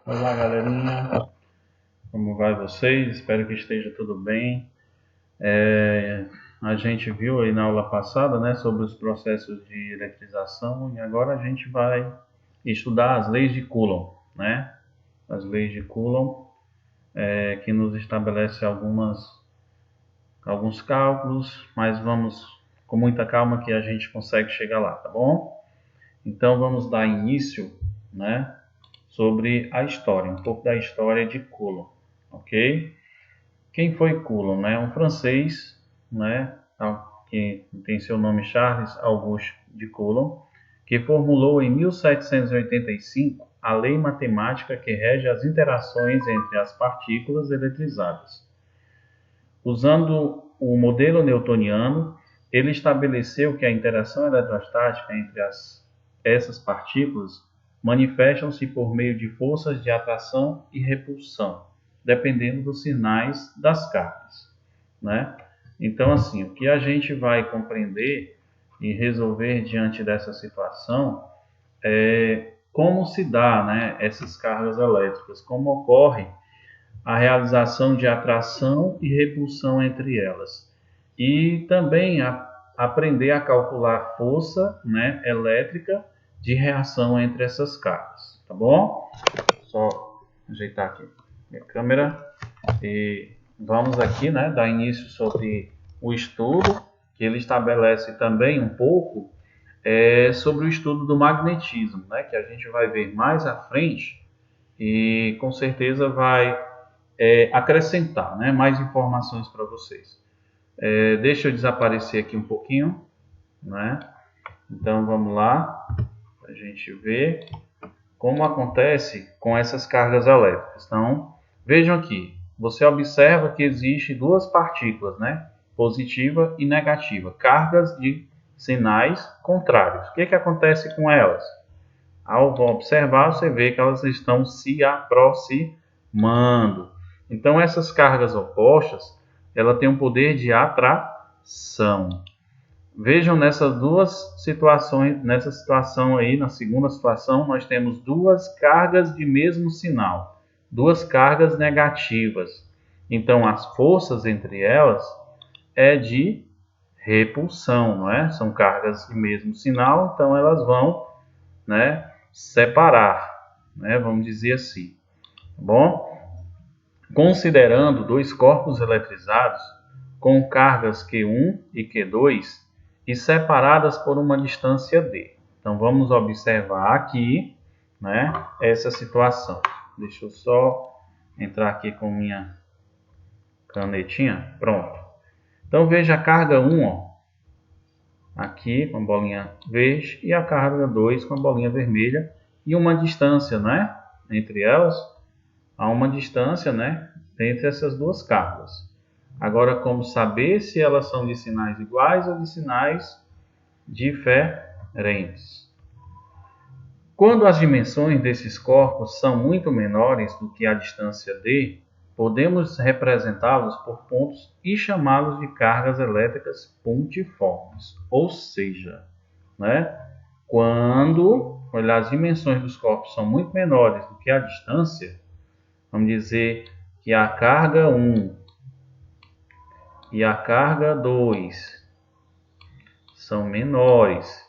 Olá, galerinha. Como vai vocês? Espero que esteja tudo bem. A gente viu aí na aula passada, né, sobre os processos de eletrização e agora a gente vai estudar as leis de Coulomb, né? As leis de Coulomb, que nos estabelece alguns cálculos, mas vamos com muita calma que a gente consegue chegar lá, tá bom? Então vamos dar início, né, sobre a história, um pouco da história de Coulomb, ok? Quem foi Coulomb, né? Um francês, né, que tem seu nome Charles Auguste de Coulomb, que formulou em 1785 a lei matemática que rege as interações entre as partículas eletrizadas. Usando o modelo newtoniano, ele estabeleceu que a interação eletrostática entre essas partículas manifestam-se por meio de forças de atração e repulsão, dependendo dos sinais das cargas, né? Então, assim, o que a gente vai compreender e resolver diante dessa situação é como se dá, né, essas cargas elétricas, como ocorre a realização de atração e repulsão entre elas. E também aprender a calcular força, né, elétrica de reação entre essas cargas, tá bom? Só ajeitar aqui minha câmera e vamos aqui, né, dar início sobre o estudo, que ele estabelece também um pouco sobre o estudo do magnetismo, né, que a gente vai ver mais à frente e com certeza vai acrescentar, né, mais informações para vocês. Deixa eu desaparecer aqui um pouquinho, né? Então vamos lá, a gente ver como acontece com essas cargas elétricas. Então vejam aqui, você observa que existe duas partículas, né? Positiva e negativa, cargas de sinais contrários. O que acontece com elas? Ao observar, você vê que elas estão se aproximando. Então, essas cargas opostas, ela tem um poder de atração. Vejam nessas duas situações, nessa situação aí, na segunda situação, nós temos duas cargas de mesmo sinal, duas cargas negativas. Então, as forças entre elas é de repulsão, não é? São cargas de mesmo sinal, então elas vão, né, separar, né, vamos dizer assim, tá bom? Considerando dois corpos eletrizados com cargas Q1 e Q2 e separadas por uma distância d. Então vamos observar aqui, né, essa situação. Deixa eu só entrar aqui com minha canetinha. Pronto. Então veja a carga 1, ó, aqui com a bolinha verde e a carga 2 com a bolinha vermelha e uma distância, né, entre elas. Há uma distância, né, entre essas duas cargas. Agora, como saber se elas são de sinais iguais ou de sinais diferentes? Quando as dimensões desses corpos são muito menores do que a distância d, podemos representá-los por pontos e chamá-los de cargas elétricas pontiformes. Ou seja, né, quando as dimensões dos corpos são muito menores do que a distância, vamos dizer que a carga 1 e a carga 2 são menores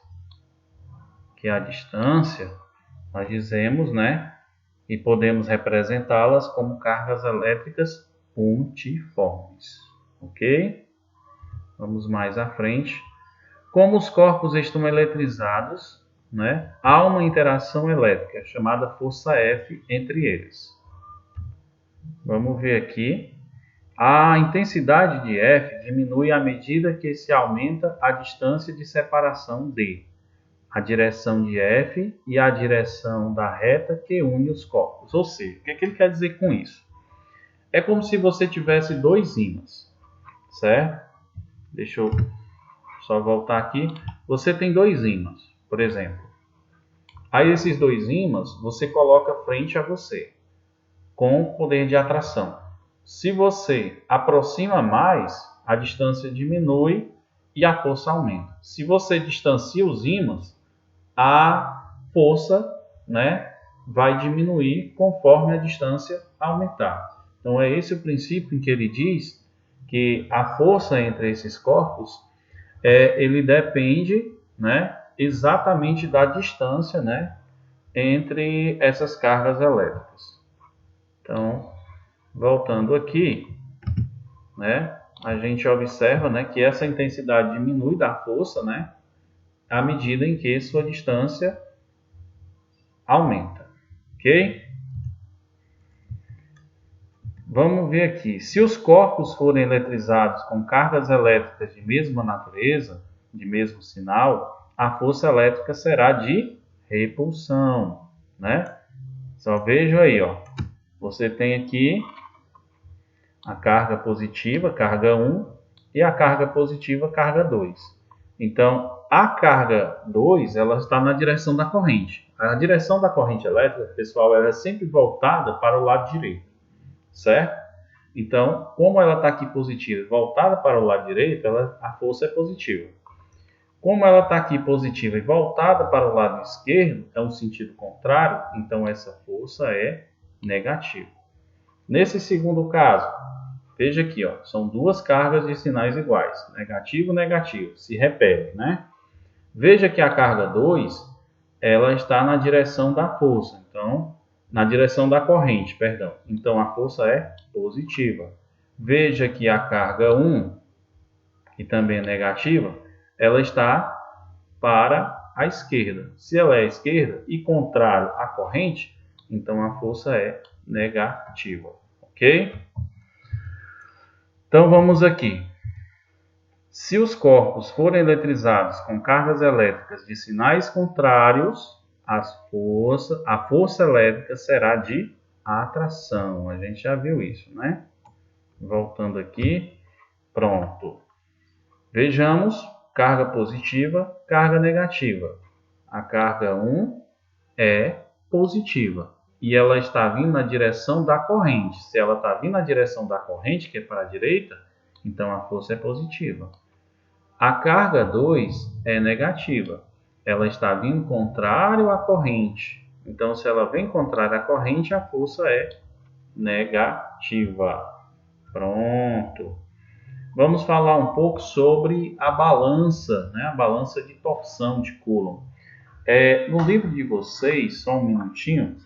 que a distância, nós dizemos, né, e podemos representá-las como cargas elétricas pontiformes, ok? Vamos mais à frente. Como os corpos estão eletrizados, né, há uma interação elétrica chamada força F entre eles. Vamos ver aqui. A intensidade de F diminui à medida que se aumenta a distância de separação d, a direção de F e a direção da reta que une os corpos. Ou seja, o que ele quer dizer com isso? É como se você tivesse dois ímãs, certo? Deixa eu só voltar aqui. Você tem dois ímãs, por exemplo. Aí esses dois ímãs você coloca frente a você, com poder de atração. Se você aproxima mais, a distância diminui e a força aumenta. Se você distancia os ímãs, a força, né, vai diminuir conforme a distância aumentar. Então é esse o princípio em que ele diz que a força entre esses corpos ele depende, né, exatamente da distância, né, entre essas cargas elétricas. Então, voltando aqui, né, a gente observa, né, que essa intensidade diminui da força, né, à medida em que sua distância aumenta, ok? Vamos ver aqui. Se os corpos forem eletrizados com cargas elétricas de mesma natureza, de mesmo sinal, a força elétrica será de repulsão, né? Só veja aí, ó. Você tem aqui a carga positiva, carga 1, e a carga positiva, carga 2. Então, a carga 2, ela está na direção da corrente. A direção da corrente elétrica, pessoal, ela é sempre voltada para o lado direito, certo? Então, como ela está aqui positiva, voltada para o lado direito, a força é positiva. Como ela está aqui positiva e voltada para o lado esquerdo, é um sentido contrário, então essa força é negativa. Nesse segundo caso, veja aqui, ó, são duas cargas de sinais iguais, negativo, negativo, se repelem, né? Veja que a carga 2, ela está na direção da força, então, na direção da corrente, perdão. Então, a força é positiva. Veja que a carga 1, que também é negativa, ela está para a esquerda. Se ela é à esquerda e contrário à corrente, então a força é negativa, ok? Então vamos aqui. Se os corpos forem eletrizados com cargas elétricas de sinais contrários, a força elétrica será de atração. A gente já viu isso, né? Voltando aqui, pronto. Vejamos, carga positiva, carga negativa. A carga 1 é positiva e ela está vindo na direção da corrente. Se ela está vindo na direção da corrente, que é para a direita, então a força é positiva. A carga 2 é negativa. Ela está vindo contrário à corrente. Então, se ela vem contrária à corrente, a força é negativa. Pronto. Vamos falar um pouco sobre a balança, né? A balança de torção de Coulomb. No livro de vocês, só um minutinho,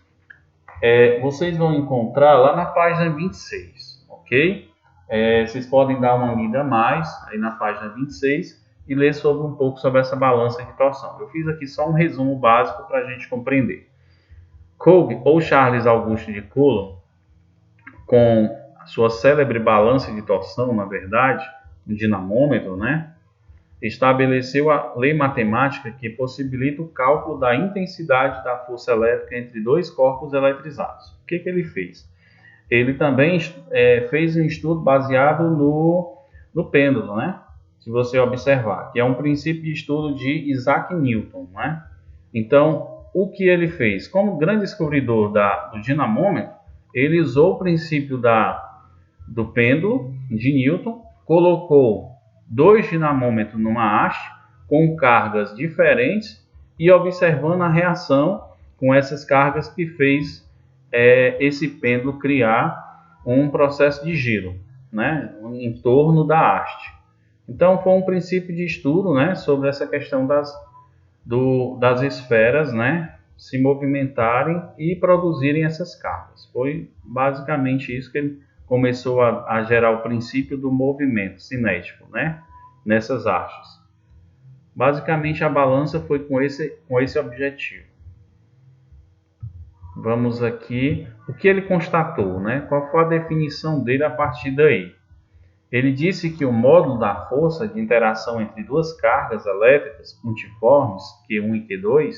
vocês vão encontrar lá na página 26, ok? Vocês podem dar uma lida a mais aí na página 26 e ler um pouco sobre essa balança de torção. Eu fiz aqui só um resumo básico para a gente compreender. Coulomb, ou Charles Auguste de Coulomb, com a sua célebre balança de torção, na verdade, o dinamômetro, né? Estabeleceu a lei matemática que possibilita o cálculo da intensidade da força elétrica entre dois corpos eletrizados. O que ele fez? Ele também fez um estudo baseado no pêndulo, né? Se você observar, que é um princípio de estudo de Isaac Newton, né? Então, o que ele fez? Como grande descobridor do dinamômetro, ele usou o princípio do pêndulo de Newton, colocou dois dinamômetros numa haste com cargas diferentes e observando a reação com essas cargas que fez esse pêndulo criar um processo de giro, né, em torno da haste. Então foi um princípio de estudo, né, sobre essa questão das esferas, né, se movimentarem e produzirem essas cargas. Foi basicamente isso que ele começou a gerar o princípio do movimento cinético, né, nessas hastes. Basicamente a balança foi com esse objetivo. Vamos aqui, o que ele constatou, né? Qual foi a definição dele a partir daí? Ele disse que o módulo da força de interação entre duas cargas elétricas multiformes, Q1 e Q2,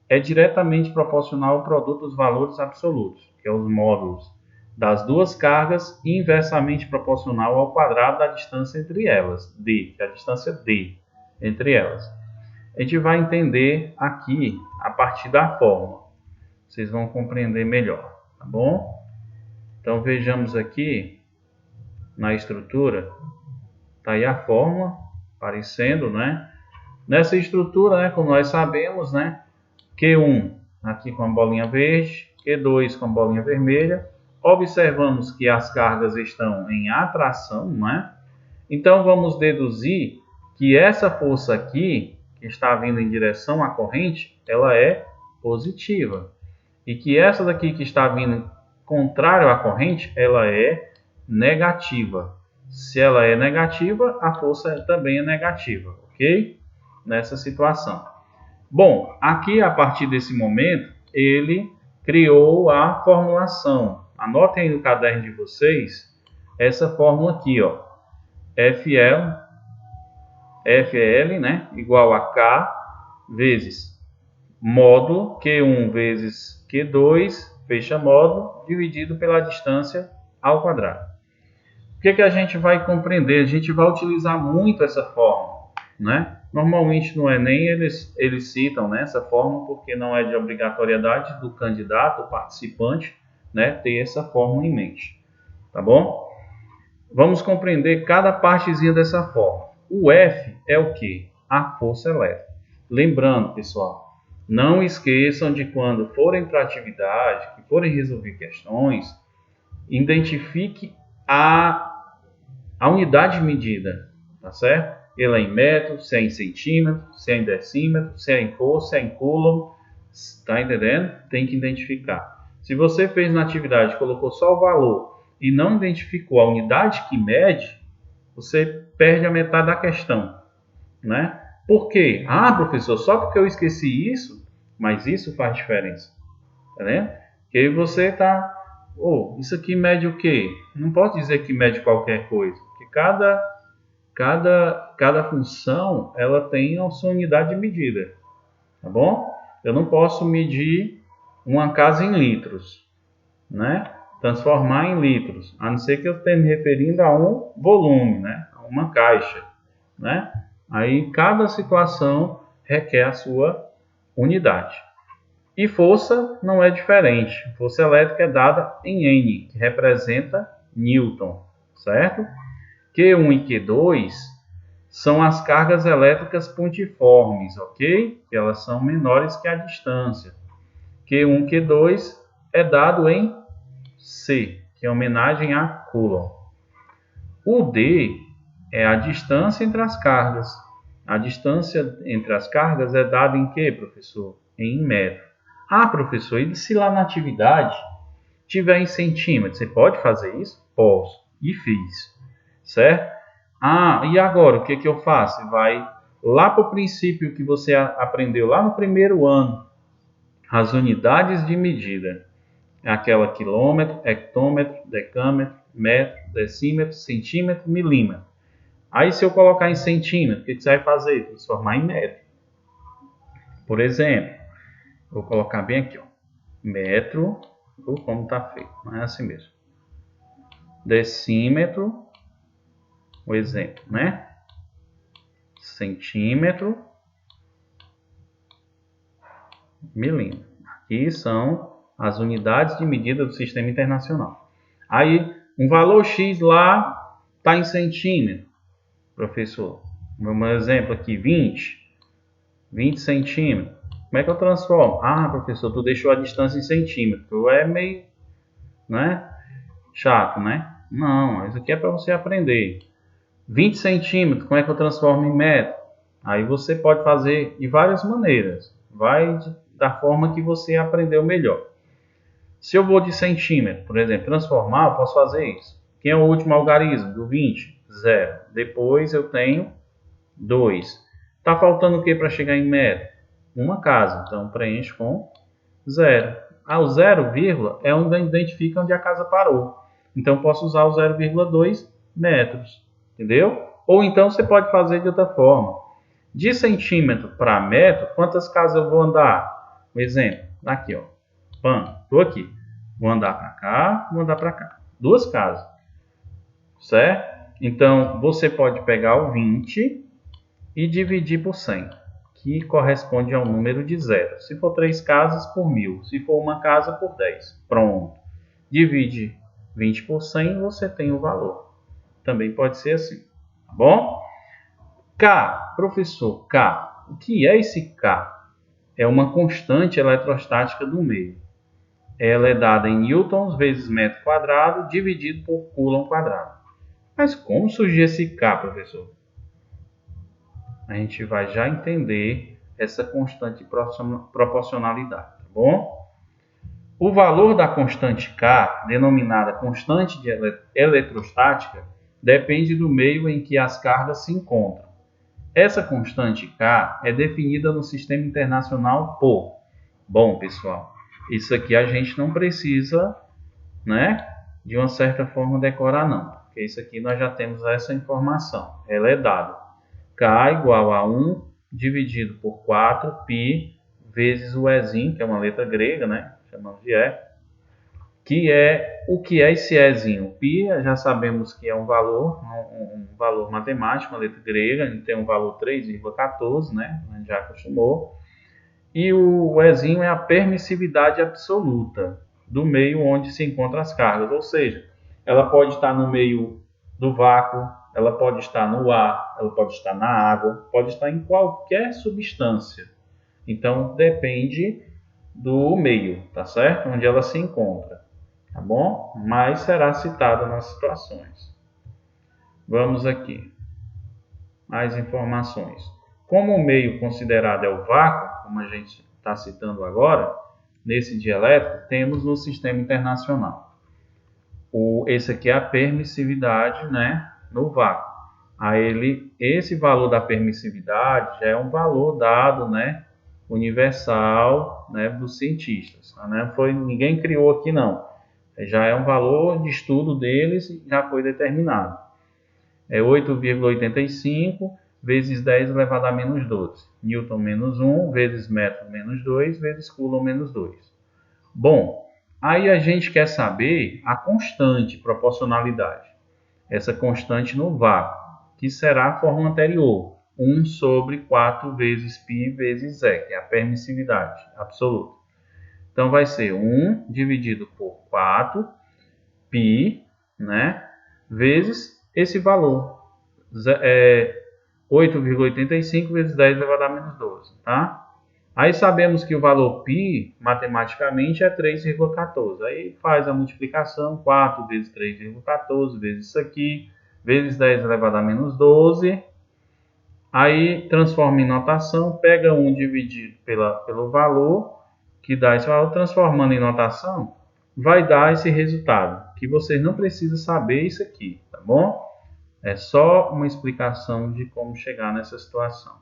é diretamente proporcional ao produto dos valores absolutos, que é os módulos das duas cargas, e inversamente proporcional ao quadrado da distância entre elas, d, que é a distância d entre elas. A gente vai entender aqui a partir da fórmula. Vocês vão compreender melhor, tá bom? Então vejamos aqui na estrutura, tá aí a fórmula aparecendo, né? Nessa estrutura, né, como nós sabemos, né, Q1 aqui com a bolinha verde, Q2 com a bolinha vermelha. Observamos que as cargas estão em atração, não é? Então, vamos deduzir que essa força aqui, que está vindo em direção à corrente, ela é positiva. E que essa daqui que está vindo contrário à corrente, ela é negativa. Se ela é negativa, a força também é negativa, ok? Nessa situação. Bom, aqui a partir desse momento, ele criou a formulação. Anotem aí no caderno de vocês essa fórmula aqui, ó. FL, né, igual a K vezes módulo Q1 vezes Q2, fecha módulo, dividido pela distância ao quadrado. O que a gente vai compreender? A gente vai utilizar muito essa fórmula, né? Normalmente no Enem eles citam, né, essa fórmula porque não é de obrigatoriedade do candidato, o participante, né, ter essa fórmula em mente, tá bom? Vamos compreender cada partezinha dessa fórmula. O F é o que? A força elétrica. Lembrando, pessoal, não esqueçam de quando forem para a atividade, que forem resolver questões, identifique a unidade de medida, tá certo? Ela é em metro, se é em centímetro, se é em decímetro, se é em força, se é em coulomb, tá entendendo? Tem que identificar. Se você fez na atividade, colocou só o valor e não identificou a unidade que mede, você perde a metade da questão, né? Por quê? Ah, professor, só porque eu esqueci isso, mas isso faz diferença, tá vendo? Que aí você tá, isso aqui mede o quê? Não posso dizer que mede qualquer coisa, porque cada função ela tem a sua unidade de medida, tá bom? Eu não posso medir uma casa em litros, né? Transformar em litros, a não ser que eu esteja me referindo a um volume, né? A uma caixa, né? Aí cada situação requer a sua unidade. E força não é diferente. Força elétrica é dada em N, que representa Newton, certo? Q1 e Q2 são as cargas elétricas pontiformes, ok? Que elas são menores que a distância. Q1 e Q2 é dado em C, que é homenagem a Coulomb. O D é a distância entre as cargas. A distância entre as cargas é dada em que, professor? Em metro. Ah, professor, e se lá na atividade tiver em centímetros, você pode fazer isso? Posso. E fiz. Certo? Ah, e agora, o que eu faço? Você vai lá para o princípio que você aprendeu lá no primeiro ano. As unidades de medida. É aquela quilômetro, hectômetro, decâmetro, metro, decímetro, centímetro, milímetro. Aí se eu colocar em centímetro, o que você vai fazer? Transformar em metro. Por exemplo, vou colocar bem aqui, ó. Metro, como está feito, não é assim mesmo. Decímetro, o exemplo, né? Centímetro, milímetro. Aqui são as unidades de medida do Sistema Internacional. Aí, um valor X lá está em centímetro. Professor, meu exemplo aqui, 20 centímetros. Como é que eu transformo? Ah, professor, tu deixou a distância em centímetro. É meio, né, chato, né? Não, isso aqui é para você aprender. 20 centímetros, como é que eu transformo em metro? Aí você pode fazer de várias maneiras. Vai da forma que você aprendeu melhor. Se eu vou de centímetro, por exemplo, transformar, eu posso fazer isso. Quem é o último algarismo? Do 20? 0. Depois eu tenho 2. Está faltando o que para chegar em metro? Uma casa. Então, preenche com 0. Ah, o 0, é onde identifica onde a casa parou. Então, posso usar o 0,2 metros. Entendeu? Ou então, você pode fazer de outra forma. De centímetro para metro, quantas casas eu vou andar? Um exemplo. Aqui, ó. Estou aqui. Vou andar para cá, vou andar para cá. 2 casas. Certo? Então, você pode pegar o 20 e dividir por 100, que corresponde ao número de 0. Se for 3 casas, por 1000. Se for uma casa, por 10. Pronto. Divide 20 por 100, você tem o valor. Também pode ser assim. Tá bom? K. Professor, K. O que é esse K? é uma constante eletrostática do meio. Ela é dada em newtons vezes metro quadrado dividido por coulomb quadrado. Mas como surgiu esse K, professor? A gente vai já entender essa constante de proporcionalidade, tá bom? O valor da constante K, denominada constante de eletrostática, depende do meio em que as cargas se encontram. Essa constante K é definida no Sistema Internacional por... Bom, pessoal, isso aqui a gente não precisa, né, de uma certa forma decorar não, porque isso aqui nós já temos essa informação. Ela é dada K igual a 1 dividido por 4 π vezes o Ezinho, que é uma letra grega, né, chamamos de E, que é o que é esse Ezinho? Π, já sabemos que é um valor matemático, uma letra grega, ele tem um valor 3,14, né, a gente já acostumou. E o Ezinho é a permissividade absoluta do meio onde se encontram as cargas, ou seja, ela pode estar no meio do vácuo, ela pode estar no ar, ela pode estar na água, pode estar em qualquer substância. Então, depende do meio, tá certo? Onde ela se encontra, tá bom? Mas será citada nas situações. Vamos aqui. Mais informações. Como o meio considerado é o vácuo, como a gente está citando agora, nesse dielétrico, temos no Sistema Internacional. Esse aqui é a permissividade, né, no vácuo. Esse valor da permissividade já é um valor dado, né, universal, né, dos cientistas. Né? Ninguém criou aqui, não. Já é um valor de estudo deles e já foi determinado. É 8,85 vezes 10 elevado a menos 12. Newton menos 1 vezes metro menos 2 vezes coulomb menos 2. Bom, aí a gente quer saber a constante proporcionalidade. Essa constante no vácuo, que será a fórmula anterior. 1 sobre 4 vezes π vezes E, que é a permissividade absoluta. Então vai ser 1 dividido por 4 π, né, vezes esse valor, 8,85 vezes 10 elevado a menos 12, tá? Aí sabemos que o valor π, matematicamente, é 3,14. Aí faz a multiplicação, 4 vezes 3,14, vezes isso aqui, vezes 10 elevado a menos 12. Aí transforma em notação, pega 1 dividido pelo valor, que dá esse valor, transformando em notação, vai dar esse resultado, que vocês não precisam saber isso aqui, tá bom? É só uma explicação de como chegar nessa situação.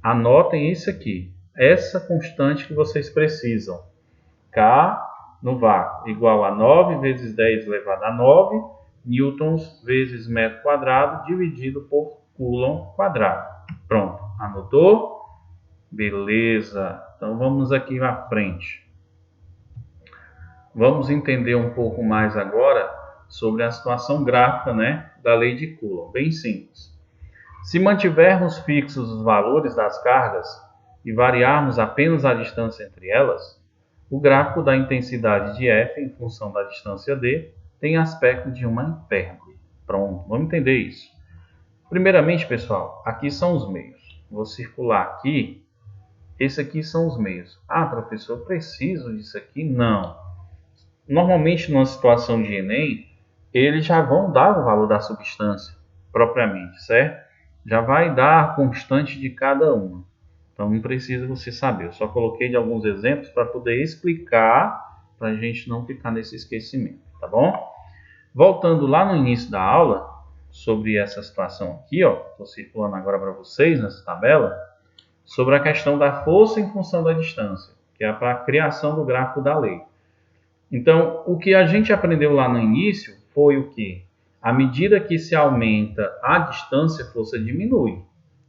Anotem isso aqui, essa constante que vocês precisam. K no vácuo igual a 9 vezes 10 elevado a 9 newtons vezes metro quadrado dividido por coulomb quadrado. Pronto, anotou? Beleza, então vamos aqui à frente. Vamos entender um pouco mais agora sobre a situação gráfica, né, da lei de Coulomb. Bem simples. Se mantivermos fixos os valores das cargas e variarmos apenas a distância entre elas, o gráfico da intensidade de F em função da distância D tem aspecto de uma hipérbole. Pronto, vamos entender isso. Primeiramente, pessoal, aqui são os meios. Vou circular aqui. Esse aqui são os meios. Ah, professor, preciso disso aqui? Não. Normalmente, numa situação de Enem, eles já vão dar o valor da substância, propriamente, certo? Já vai dar a constante de cada uma. Então, não precisa você saber. Eu só coloquei de alguns exemplos para poder explicar, para a gente não ficar nesse esquecimento, tá bom? Voltando lá no início da aula, sobre essa situação aqui, ó, estou circulando agora para vocês nessa tabela, sobre a questão da força em função da distância, que é para a criação do gráfico da lei. Então, o que a gente aprendeu lá no início foi o quê? À medida que se aumenta a distância, a força diminui.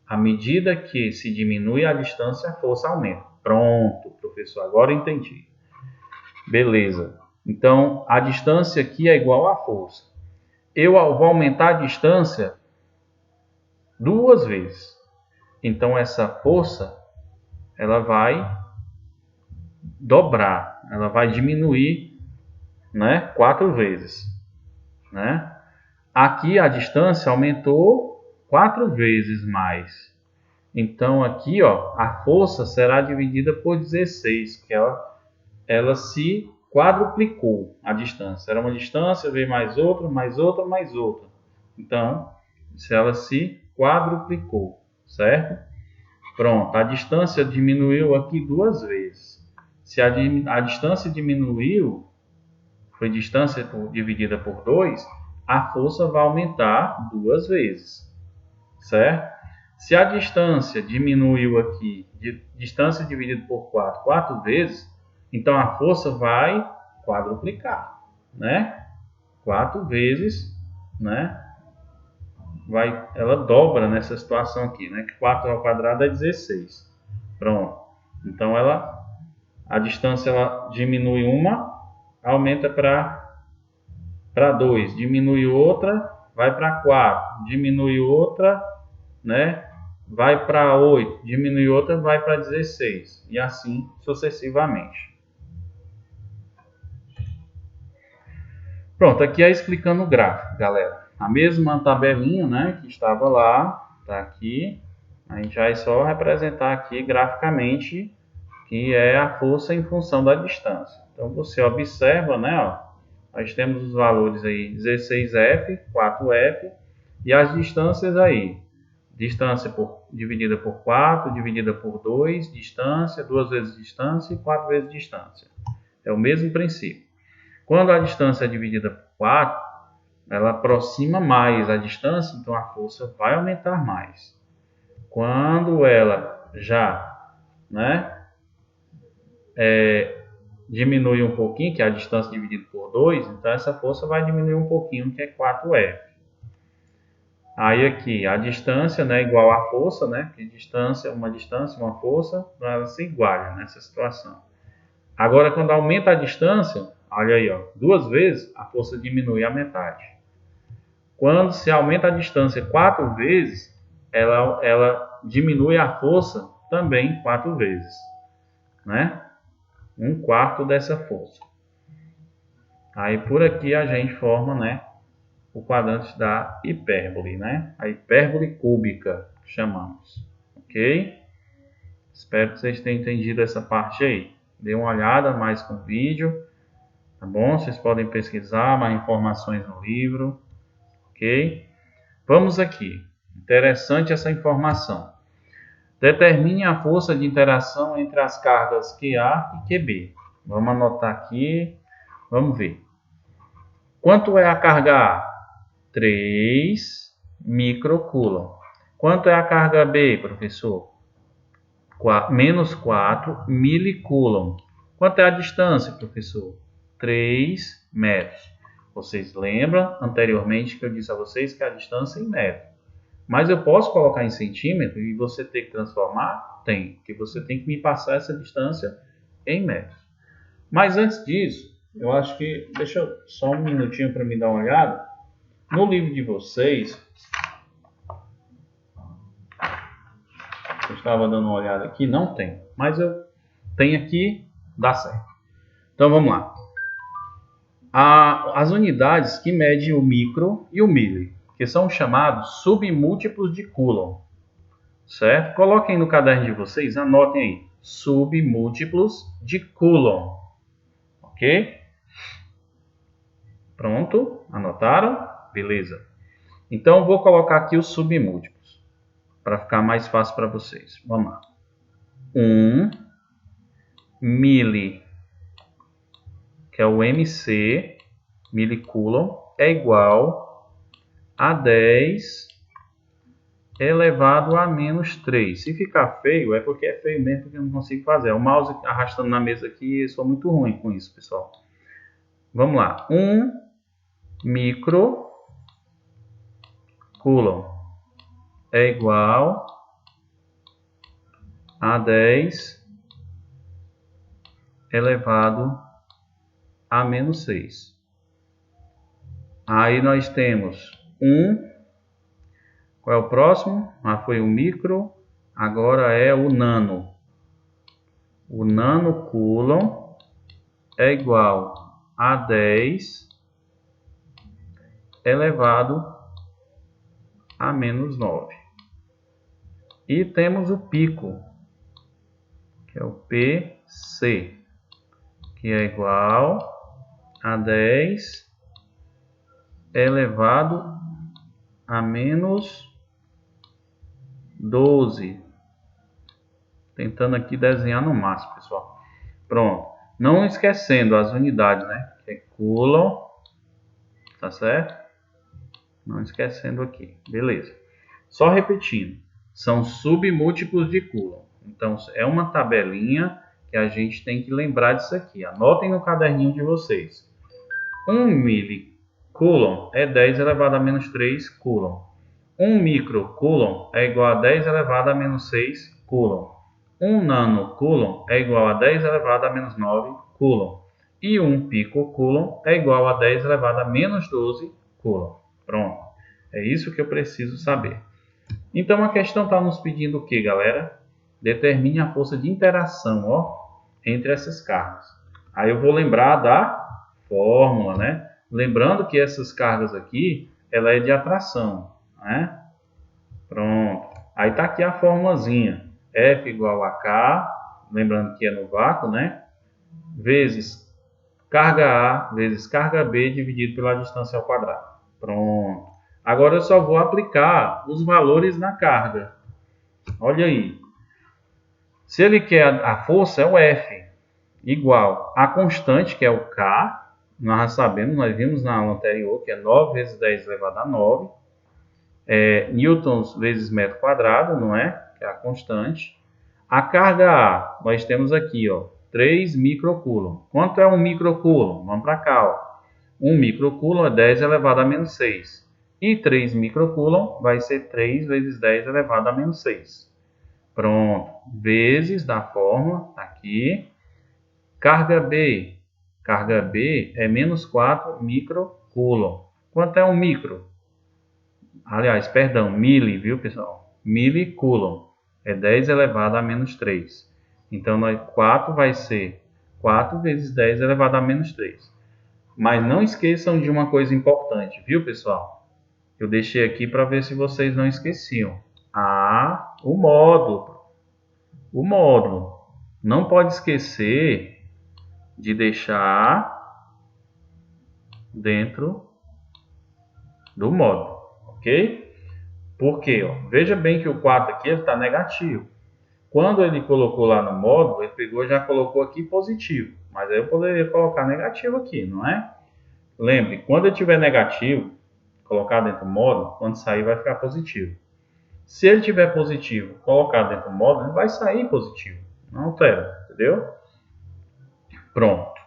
À medida que se diminui a distância, a força aumenta. Pronto, professor, agora entendi. Beleza. Então, a distância aqui é igual à força. Eu vou aumentar a distância 2 vezes. Então, essa força, ela vai dobrar, ela vai diminuir, né, 4 vezes. Né? Aqui a distância aumentou 4 vezes mais. Então aqui, ó, a força será dividida por 16, que ela se quadruplicou a distância. Era uma distância, veio mais outra, mais outra, mais outra. Então, se ela se quadruplicou, certo? Pronto, a distância diminuiu aqui 2 vezes. Se a distância diminuiu, foi distância dividida por 2, a força vai aumentar 2 vezes, certo? Se a distância diminuiu aqui, distância dividida por 4, 4 vezes, então a força vai quadruplicar, né? 4 vezes, né? Ela dobra nessa situação aqui, né? Que 4 ao quadrado é 16. Pronto. Então a distância ela diminui uma, aumenta para 2, diminui outra, vai para 4, diminui outra, né? Vai para 8, diminui outra, vai para 16 e assim sucessivamente. Pronto, aqui é explicando o gráfico, galera. A mesma tabelinha, né, que estava lá, tá aqui. A gente vai só representar aqui graficamente que é a força em função da distância. Então você observa, né, ó, nós temos os valores aí 16F, 4F e as distâncias aí. Distância dividida por 4, dividida por 2, distância, 2 vezes distância e 4 vezes distância. É o mesmo princípio. Quando a distância é dividida por 4, ela aproxima mais a distância, então a força vai aumentar mais. Quando ela já, né, diminui um pouquinho, que é a distância dividida por 2, então essa força vai diminuir um pouquinho, que é 4F. Aí aqui, a distância, né, igual à força, né, que distância, uma força, ela se iguala nessa situação. Agora, quando aumenta a distância, olha aí, ó, 2 vezes, a força diminui a metade. Quando se aumenta a distância 4 vezes, ela diminui a força também 4 vezes, né? 1/4 dessa força. Aí por aqui a gente forma, né, o quadrante da hipérbole, né? A hipérbole cúbica, chamamos. Ok? Espero que vocês tenham entendido essa parte aí. Dê uma olhada mais com o vídeo, tá bom? Vocês podem pesquisar mais informações no livro, ok? Vamos aqui. Interessante essa informação. Determine a força de interação entre as cargas QA e QB. Vamos anotar aqui. Vamos ver. Quanto é a carga A? 3 microcoulomb. Quanto é a carga B, professor? Menos 4 milicoulomb. Quanto é a distância, professor? 3 metros. Vocês lembram anteriormente que eu disse a vocês que a distância é em metro. Mas eu posso colocar em centímetro e você ter que transformar? Tem, porque você tem que me passar essa distância em metros. Mas antes disso, eu acho que... Deixa eu só um minutinho para me dar uma olhada. No livro de vocês, eu estava dando uma olhada aqui, não tem. Mas eu tenho aqui, dá certo. Então vamos lá. As unidades que medem o micro e o milli, que são chamados submúltiplos de Coulomb. Certo? Coloquem no caderno de vocês, anotem aí. Submúltiplos de Coulomb. Ok? Pronto? Anotaram? Beleza. Então, vou colocar aqui os submúltiplos, para ficar mais fácil para vocês. Vamos lá. 1 milli, que é o MC, milicoulomb, é igual a 10 elevado a menos 3. Se ficar feio, é porque é feio mesmo, porque eu não consigo fazer. O mouse arrastando na mesa aqui, eu sou muito ruim com isso, pessoal. Vamos lá. 1 microcoulomb é igual a 10 elevado a menos 6. Aí nós temos 1. Qual é o próximo? Foi o micro. Agora é o nano. O nanocoulomb é igual a 10 elevado a menos 9. E temos o pico, que é o PC, que é igual a 10 elevado a menos 12. Tentando aqui desenhar no máximo, pessoal. Pronto. Não esquecendo as unidades, né? Que é coulomb, tá certo? Não esquecendo aqui. Beleza. Só repetindo. São submúltiplos de coulomb. Então, é uma tabelinha que a gente tem que lembrar disso aqui. Anotem no caderninho de vocês. 1 milicoulomb é 10 elevado a menos 3 coulomb. 1 microcoulomb é igual a 10 elevado a menos 6 coulomb. 1 nanocoulomb é igual a 10 elevado a menos 9 coulomb. E 1 picocoulomb é igual a 10 elevado a menos 12 coulomb. Pronto. É isso que eu preciso saber. Então a questão está nos pedindo o que, galera? Determine a força de interação, ó, entre essas cargas. Aí eu vou lembrar da fórmula, né? Lembrando que essas cargas aqui, ela é de atração, né? Pronto. Aí tá aqui a formulazinha. F igual a K, lembrando que é no vácuo, né? Vezes carga A vezes carga B dividido pela distância ao quadrado. Pronto. Agora eu só vou aplicar os valores na carga. Olha aí. Se ele quer a força, é o F, igual a constante, que é o K. Nós já sabemos, nós vimos na aula anterior, que é 9 vezes 10 elevado a 9. Newtons vezes metro quadrado, não é? Que é a constante. A carga A, nós temos aqui, ó, 3 microcoulomb. Quanto é um microcoulomb? Vamos para cá, ó. 1 microcoulomb é 10 elevado a menos 6. E 3 microcoulomb vai ser 3 vezes 10 elevado a menos 6. Pronto. Vezes da fórmula, aqui. Carga B. Carga B é menos 4 microcoulomb. Quanto é um micro? Aliás, perdão, mili, viu, pessoal? Milicoulomb é 10 elevado a menos 3. Então, 4 vai ser 4 vezes 10 elevado a menos 3. Mas não esqueçam de uma coisa importante, viu, pessoal? Eu deixei aqui para ver se vocês não esqueciam. O módulo. O módulo. Não pode esquecer de deixar dentro do módulo, ok? Por quê? Veja bem que o 4 aqui está negativo. Quando ele colocou lá no módulo, ele pegou e já colocou aqui positivo. Mas aí eu poderia colocar negativo aqui, não é? Lembre, quando ele tiver negativo, colocar dentro do módulo, quando sair vai ficar positivo. Se ele tiver positivo, colocar dentro do módulo, ele vai sair positivo. Não altera, entendeu? Pronto.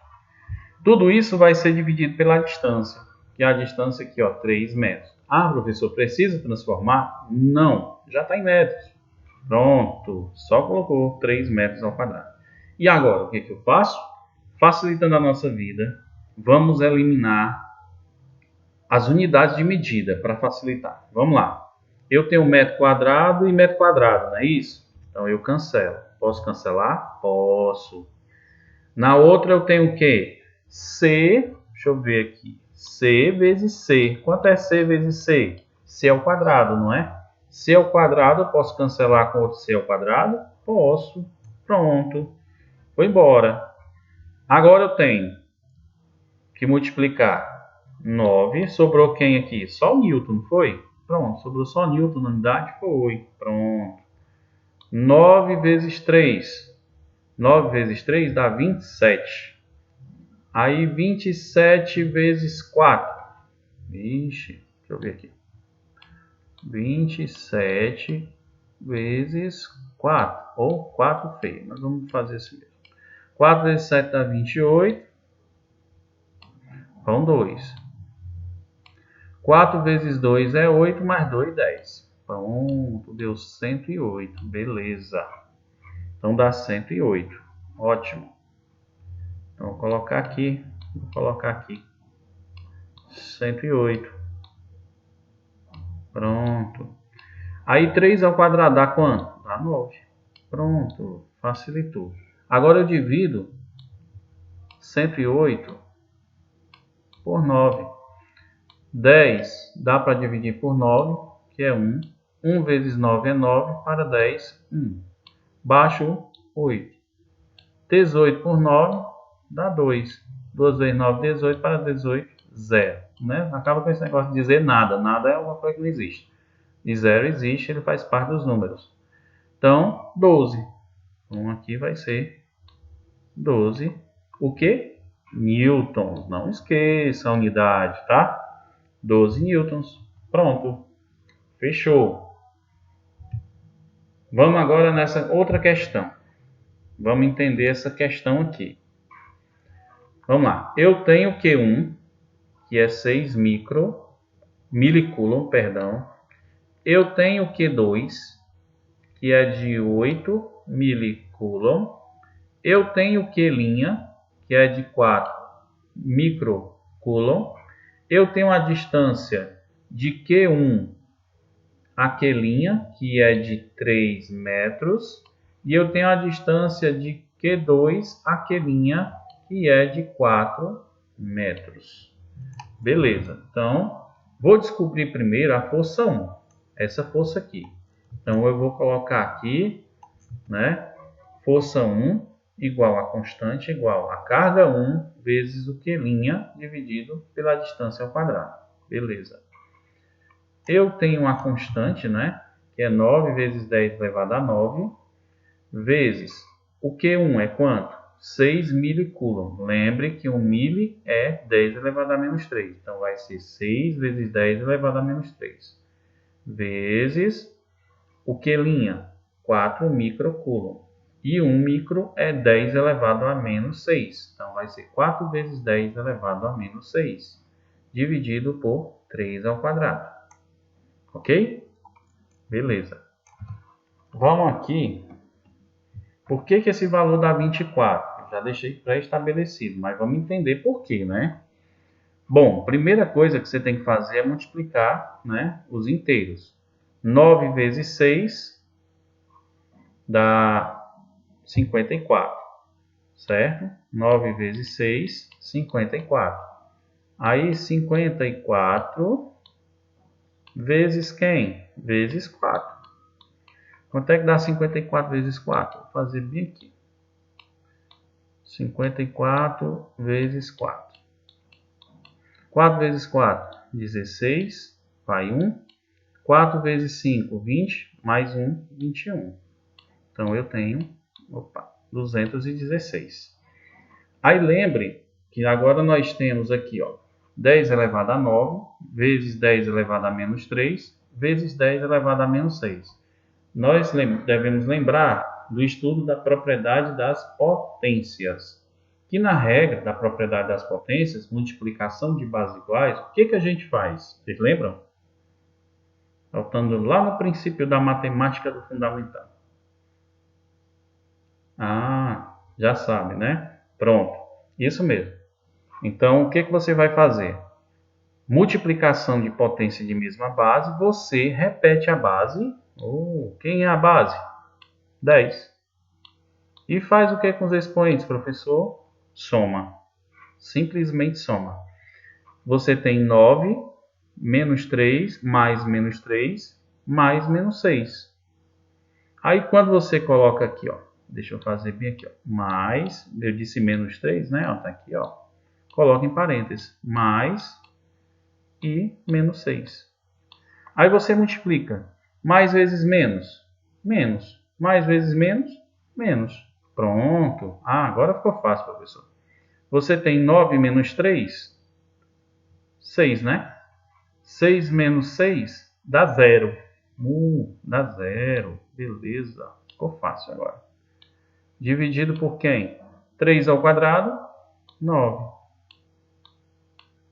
Tudo isso vai ser dividido pela distância, que é a distância aqui, ó, 3 metros. Ah, professor, precisa transformar? Não, já está em metros. Pronto, só colocou 3 metros ao quadrado. E agora, o que eu faço? Facilitando a nossa vida, vamos eliminar as unidades de medida para facilitar. Vamos lá. Eu tenho metro quadrado e metro quadrado, não é isso? Então eu cancelo. Posso cancelar? Posso. Na outra eu tenho o quê? C, deixa eu ver aqui. C vezes C. Quanto é C vezes C? C ao quadrado, não é? C ao quadrado, eu posso cancelar com outro C ao quadrado? Posso. Pronto. Foi embora. Agora eu tenho que multiplicar 9. Sobrou quem aqui? Só o Newton, não foi? Pronto. Sobrou só Newton na unidade? Foi. Pronto. 9 vezes 3. 9 vezes 3 dá 27. Aí 27 vezes 4. Ixi, deixa eu ver aqui. 27 vezes 4. Ou 4 feio. Nós vamos fazer assim mesmo. 4 vezes 7 dá 28. Vão 2. 4 vezes 2 é 8, mais 2, 10. Pronto, deu 108. Beleza. Então dá 108. Ótimo. Então vou colocar aqui. 108. Pronto. Aí 3 ao quadrado dá quanto? Dá 9. Pronto, facilitou. Agora eu divido 108 por 9. 10 dá para dividir por 9, que é 1. 1 vezes 9 é 9, para 10, 1. Baixo 8. 18 por 9 dá 2. 2 vezes 9, 18, para 18, 0. Né? Acaba com esse negócio de dizer nada. Nada é uma coisa que não existe. De 0 existe, ele faz parte dos números. Então, 12. Então, aqui vai ser 12. O quê? Newtons. Não esqueça a unidade, tá? 12 newtons. Pronto. Fechou. Vamos agora nessa outra questão. Vamos entender essa questão aqui. Vamos lá. Eu tenho Q1, que é 6 milicoulomb, perdão. Eu tenho Q2, que é de 8 milicoulomb. Eu tenho Q', que é de 4 microcoulomb. Eu tenho a distância de Q1 a Q', que é de 3 metros. E eu tenho a distância de Q2 a Q', que é de 4 metros. Beleza. Então, vou descobrir primeiro a força 1. Essa força aqui. Então, eu vou colocar aqui, né? Força 1 igual a constante igual a carga 1 vezes o Q' dividido pela distância ao quadrado. Beleza. Eu tenho uma constante, né? Que é 9 vezes 10 elevado a 9, vezes o Q1 é quanto? 6 milicoulomb. Lembre que 1 mili é 10 elevado a menos 3. Então, vai ser 6 vezes 10 elevado a menos 3. Vezes o Q', 4 microcoulomb. E 1 micro é 10 elevado a menos 6. Então, vai ser 4 vezes 10 elevado a menos 6. Dividido por 3 ao quadrado. Ok? Beleza. Vamos aqui. Por que esse valor dá 24? Já deixei pré-estabelecido, mas vamos entender por quê, né? Bom, primeira coisa que você tem que fazer é multiplicar, né, os inteiros. 9 vezes 6 dá 54, certo? 9 vezes 6, 54. Aí 54 vezes quem? Vezes 4. Quanto é que dá 54 vezes 4? Vou fazer bem aqui. 54 vezes 4. 4 vezes 4, 16. Vai 1. 4 vezes 5, 20. Mais 1, 21. Então, eu tenho 216. Aí, lembre que agora nós temos aqui, ó, 10 elevado a 9, vezes 10 elevado a menos 3, vezes 10 elevado a menos 6. Nós devemos lembrar do estudo da propriedade das potências. Que na regra da propriedade das potências, multiplicação de bases iguais, o que a gente faz? Vocês lembram? Voltando lá no princípio da matemática do fundamental. Ah, já sabe, né? Pronto, isso mesmo. Então, o que você vai fazer? Multiplicação de potência de mesma base, você repete a base. Quem é a base? 10. E faz o que com os expoentes, professor? Soma. Simplesmente soma. Você tem 9 menos 3 mais menos 3 mais menos 6. Aí, quando você coloca aqui, ó, deixa eu fazer bem aqui, ó, mais, eu disse menos 3, né? Ó, tá aqui, ó. Coloca em parênteses, mais e menos 6. Aí você multiplica. Mais vezes menos, menos. Mais vezes menos, menos. Pronto. Ah, agora ficou fácil, professor. Você tem 9 menos 3, 6, né? 6 menos 6 dá 0. Dá 0. Beleza. Ficou fácil agora. Dividido por quem? 3 ao quadrado, 9.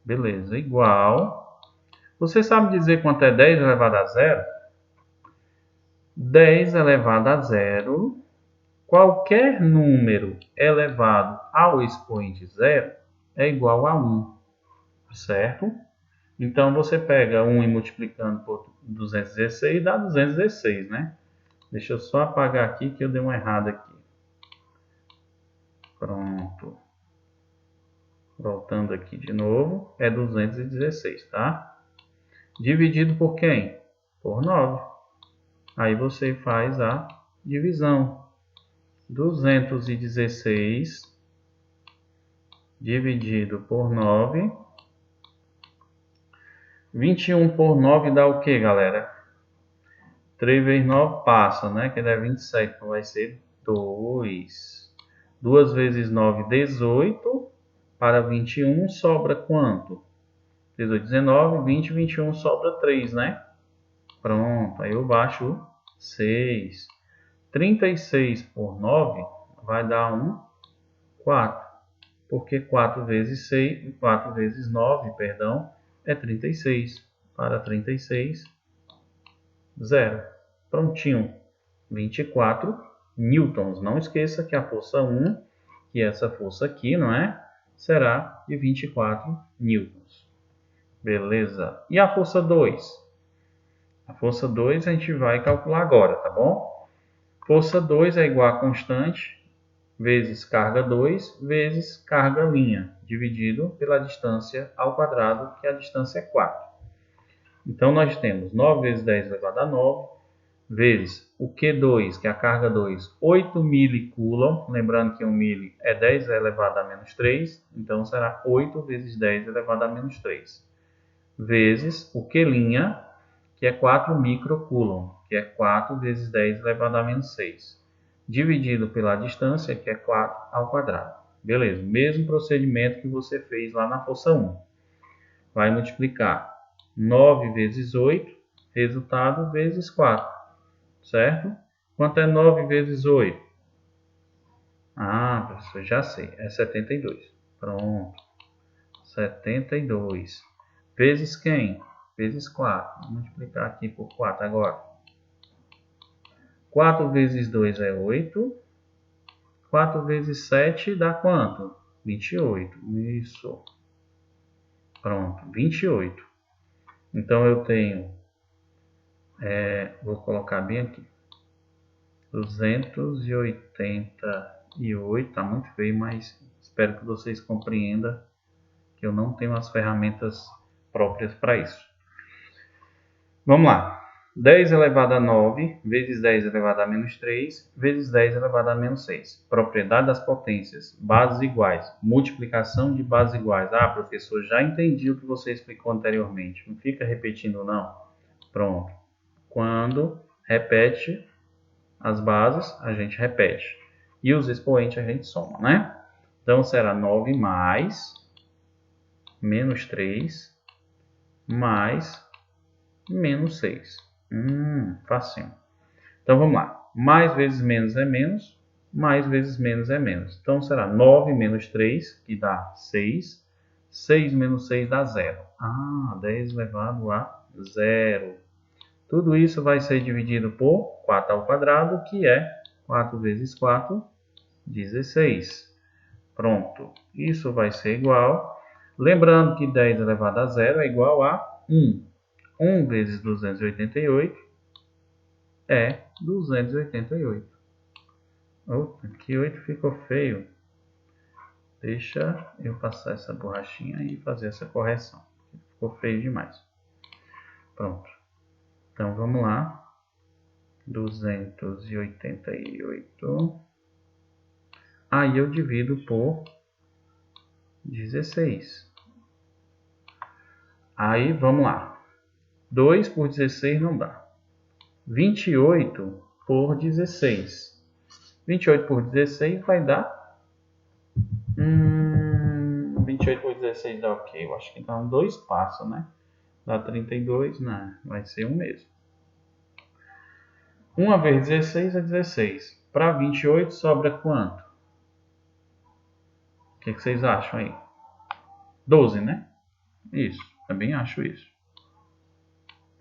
Beleza. Igual. Você sabe dizer quanto é 10 elevado a 0? 10 elevado a 0, qualquer número elevado ao expoente 0 é igual a 1, certo? Então, você pega 1 e multiplicando por 216, dá 216, né? Deixa eu só apagar aqui que eu dei uma errada aqui. Pronto. Voltando aqui de novo, é 216, tá? Dividido por quem? Por 9. Aí você faz a divisão. 216 dividido por 9. 21 por 9 dá o que, galera? 3 vezes 9 passa, né? Que dá 27. Então vai ser 2. 2 vezes 9, 18. Para 21 sobra quanto? 18, 19, 20, 21 sobra 3, né? Pronto. Aí eu baixo 6. 36 por 9 vai dar 4. Porque 4 vezes 6, 4 vezes 9, perdão, é 36. Para 36, 0. Prontinho. 24 newtons. Não esqueça que a força 1, que é essa força aqui, não é? Será de 24 newtons. Beleza. E a força 2? A força 2 a gente vai calcular agora, tá bom? Força 2 é igual a constante vezes carga 2 vezes carga linha, dividido pela distância ao quadrado, que a distância é 4. Então, nós temos 9 vezes 10 elevado a 9, vezes o Q2, que é a carga 2, 8 milicoulomb. Lembrando que 1 mili é 10 elevado a menos 3, então será 8 vezes 10 elevado a menos 3. Vezes o Q', que é 4 microcoulomb, que é 4 vezes 10 elevado a menos 6. Dividido pela distância, que é 4 ao quadrado. Beleza, mesmo procedimento que você fez lá na força 1. Vai multiplicar 9 vezes 8, resultado vezes 4, certo? Quanto é 9 vezes 8? Ah, professor, já sei, é 72. Pronto, 72. Vezes quem? Vezes 4. Vou multiplicar aqui por 4 agora. 4 vezes 2 é 8. 4 vezes 7 dá quanto? 28. Isso. Pronto, 28. Então eu tenho, vou colocar bem aqui, 288. Está muito feio, mas espero que vocês compreendam que eu não tenho as ferramentas próprias para isso. Vamos lá. 10 elevado a 9 vezes 10 elevado a menos 3 vezes 10 elevado a menos 6. Propriedade das potências. Bases iguais. Multiplicação de bases iguais. Ah, professor, já entendi o que você explicou anteriormente. Não fica repetindo, não. Pronto. Quando repete as bases, a gente repete. E os expoentes a gente soma, né? Então, será 9 mais menos 3 mais menos 6. Facinho. Então, vamos lá. Mais vezes menos é menos. Mais vezes menos é menos. Então, será 9 menos 3, que dá 6. 6 menos 6 dá 0. 10 elevado a 0. Tudo isso vai ser dividido por 4 ao quadrado, que é 4 vezes 4, 16. Pronto. Isso vai ser igual. Lembrando que 10 elevado a 0 é igual a 1. 1 vezes 288 é 288. Opa, que 8 ficou feio. Deixa eu passar essa borrachinha e fazer essa correção. Ficou feio demais. Pronto. Então, vamos lá. 288. Aí eu divido por 16. Aí, vamos lá. 2 por 16 não dá. 28 por 16. 28 por 16 vai dar... 28 por 16 dá o quê? Eu acho que dá 2 passos, né? Dá 32, não, vai ser 1 mesmo. 1 vezes 16 é 16. Para 28 sobra quanto? O que vocês acham aí? 12, né? Isso, também acho isso.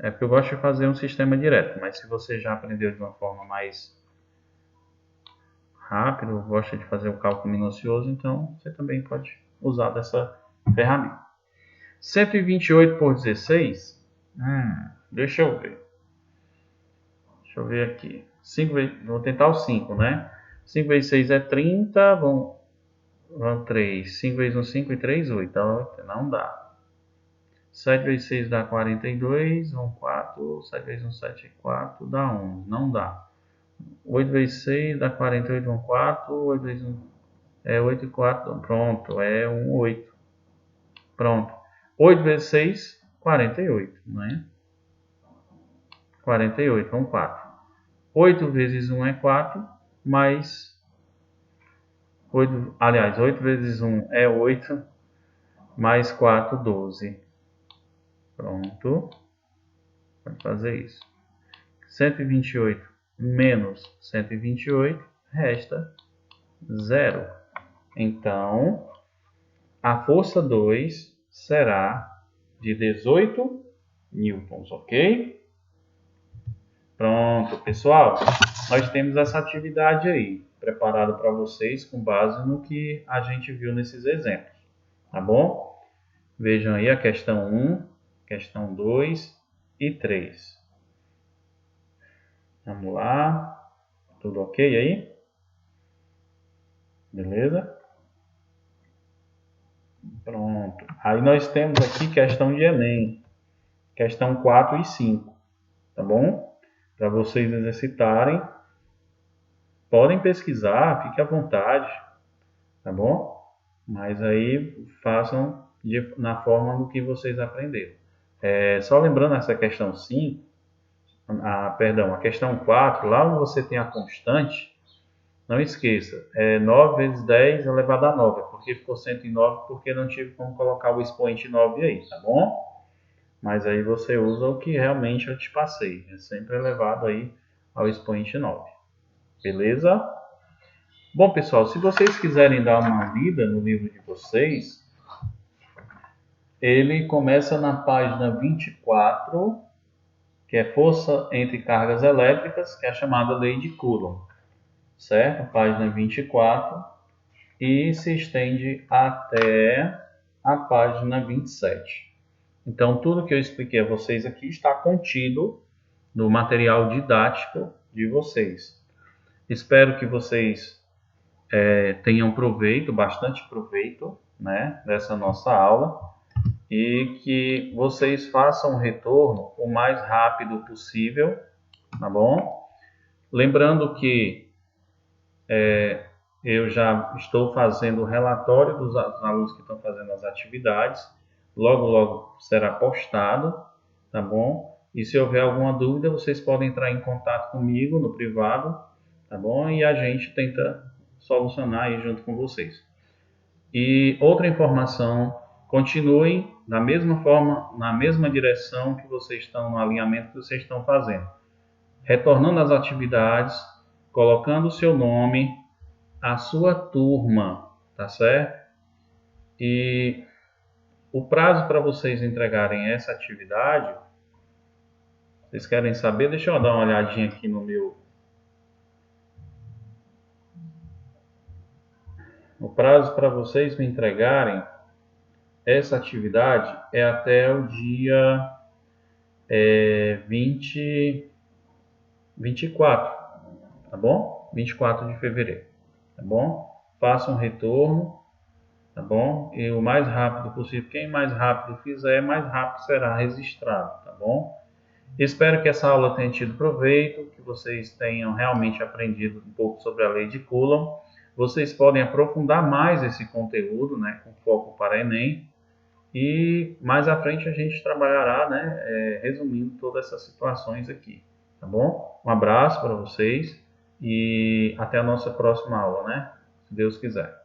É porque eu gosto de fazer um sistema direto, mas se você já aprendeu de uma forma mais rápida, gosta de fazer o cálculo minucioso, então você também pode usar dessa ferramenta. 128 por 16, deixa eu ver. Deixa eu ver aqui. 5 vezes, vou tentar o 5, né? 5 vezes 6 é 30, vão 3. 5 vezes 1, 5 e 3, 8. Não dá. 7 vezes 6 dá 42, 1, 4, 7 vezes 1, 7, 4, dá 11, não dá. 8 vezes 6 dá 48, 1, 4, 8 vezes 1 é 8 e 4, pronto, é 1, 8. Pronto. 8 vezes 6, 48, não é? 48, 1, 4. 8 vezes 1 é 4, mais 8, aliás, 8 vezes 1 é 8, mais 4, 12. Pronto. Pode fazer isso. 128 menos 128 resta 0. Então, a força 2 será de 18 newtons, ok? Pronto, pessoal. Nós temos essa atividade aí, preparada para vocês com base no que a gente viu nesses exemplos, tá bom? Vejam aí a questão 1, questão 2 e 3. Vamos lá. Tudo ok aí? Beleza? Pronto. Aí nós temos aqui questão de Enem. Questão 4 e 5. Tá bom? Para vocês exercitarem. Podem pesquisar, fique à vontade. Tá bom? Mas aí façam na forma do que vocês aprenderam. Só lembrando essa questão 5, a questão 4, lá onde você tem a constante, não esqueça, 9 vezes 10 elevado a 9, porque ficou 109, porque não tive como colocar o expoente 9 aí, tá bom? Mas aí você usa o que realmente eu te passei, é sempre elevado aí ao expoente 9, beleza? Bom, pessoal, se vocês quiserem dar uma lida no livro de vocês, ele começa na página 24, que é força entre cargas elétricas, que é a chamada lei de Coulomb, certo? Página 24, e se estende até a página 27. Então, tudo que eu expliquei a vocês aqui está contido no material didático de vocês. Espero que vocês tenham proveito, bastante proveito, né, dessa nossa aula, e que vocês façam o retorno o mais rápido possível, tá bom? Lembrando que eu já estou fazendo o relatório dos alunos que estão fazendo as atividades, logo, logo será postado, tá bom? E se houver alguma dúvida, vocês podem entrar em contato comigo no privado, tá bom? E a gente tenta solucionar aí junto com vocês. E outra informação, continuem da mesma forma, na mesma direção que vocês estão, no alinhamento que vocês estão fazendo. Retornando às atividades, colocando o seu nome, a sua turma, tá certo? E o prazo para vocês entregarem essa atividade, vocês querem saber? Deixa eu dar uma olhadinha aqui no meu... O prazo para vocês me entregarem essa atividade é até o dia 24, tá bom? 24 de fevereiro, tá bom? Faça um retorno, tá bom? E o mais rápido possível, quem mais rápido fizer, mais rápido será registrado, tá bom? Espero que essa aula tenha tido proveito, que vocês tenham realmente aprendido um pouco sobre a lei de Coulomb. Vocês podem aprofundar mais esse conteúdo, né, com foco para Enem. E mais à frente a gente trabalhará, né, resumindo todas essas situações aqui, tá bom? Um abraço para vocês e até a nossa próxima aula, né? Se Deus quiser.